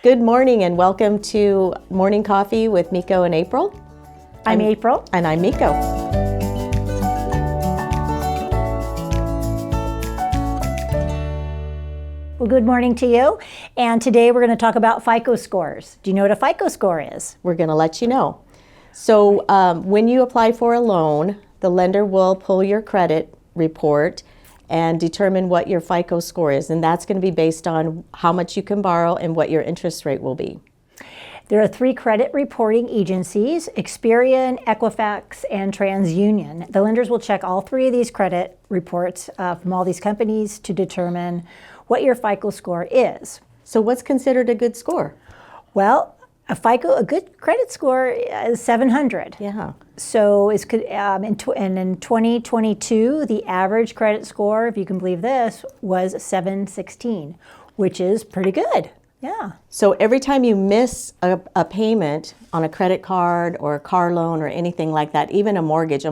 Good morning and welcome to Morning Coffee with Miko and April. I'm April. And I'm Miko. Well, good morning to you. And today we're going to talk about FICO scores. Do you know what a FICO score is? We're going to let you know. So when you apply for a loan, the lender will pull your credit report and determine what your FICO score is. And that's going to be based on how much you can borrow and what your interest rate will be. There are 3 credit reporting agencies, Experian, Equifax, and TransUnion. The lenders will check all 3 of these credit reports from all these companies to determine what your FICO score is. So what's considered a good score? Well, a good credit score is 700. Yeah. So in 2022, the average credit score, if you can believe this, was 716, which is pretty good. Yeah. So every time you miss a payment on a credit card or a car loan or anything like that, even a mortgage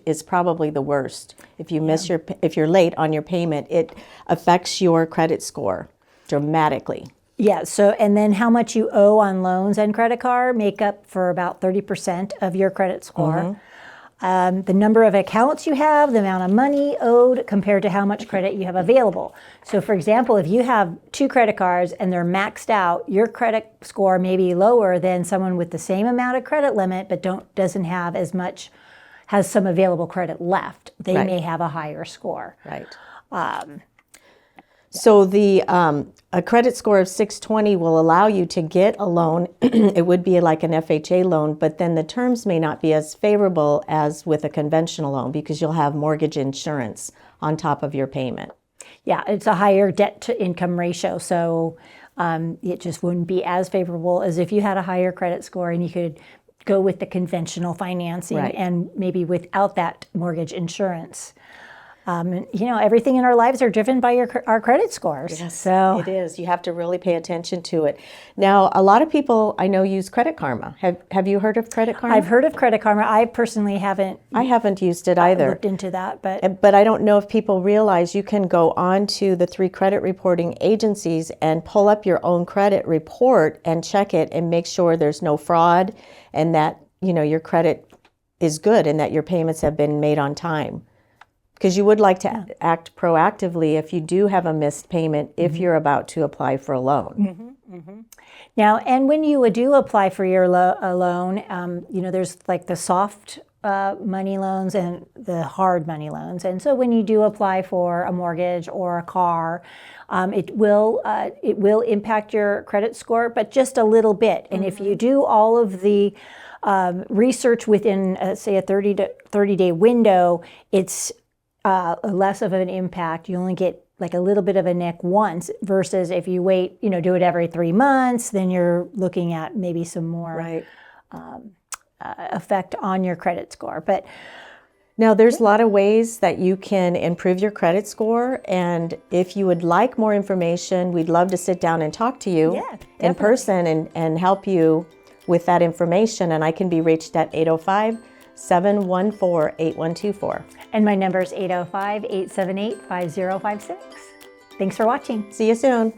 is probably the worst. If you miss if you're late on your payment, it affects your credit score dramatically. Yeah, so and then how much you owe on loans and credit card make up for about 30% of your credit score. The number of accounts you have, the amount of money owed compared to how much credit you have available. So for example, if you have 2 credit cards and they're maxed out, your credit score may be lower than someone with the same amount of credit limit but doesn't have as much, has some available credit left. They may have a higher score. Right. So a credit score of 620 will allow you to get a loan. It would be like an FHA loan, but then the terms may not be as favorable as with a conventional loan because you'll have mortgage insurance on top of your payment. Yeah, it's a higher debt to income ratio, so it just wouldn't be as favorable as if you had a higher credit score and you could go with the conventional financing and maybe without that mortgage insurance. Everything in our lives are driven by our credit scores. Yes, so it is. You have to really pay attention to it. Now, a lot of people I know use Credit Karma. Have you heard of Credit Karma? I've heard of Credit Karma. I personally haven't. I haven't used it either. Looked into that, but I don't know if people realize you can go on to the 3 credit reporting agencies and pull up your own credit report and check it and make sure there's no fraud and that your credit is good and that your payments have been made on time. Because you would like to act proactively if you do have a missed payment if you're about to apply for a loan. Now, and when you do apply for your loan, there's like the soft money loans and the hard money loans. And so when you do apply for a mortgage or a car, it will impact your credit score, but just a little bit. And if you do all of the research within, say, a 30-day window, it's less of an impact. You only get like a little bit of a nick once versus if you wait, do it every 3 months, then you're looking at maybe some more effect on your credit score. But now there's a lot of ways that you can improve your credit score. And if you would like more information, we'd love to sit down and talk to you in person and help you with that information. And I can be reached at 805-714-8124. And my number is 805-878-5056. Thanks for watching. See you soon.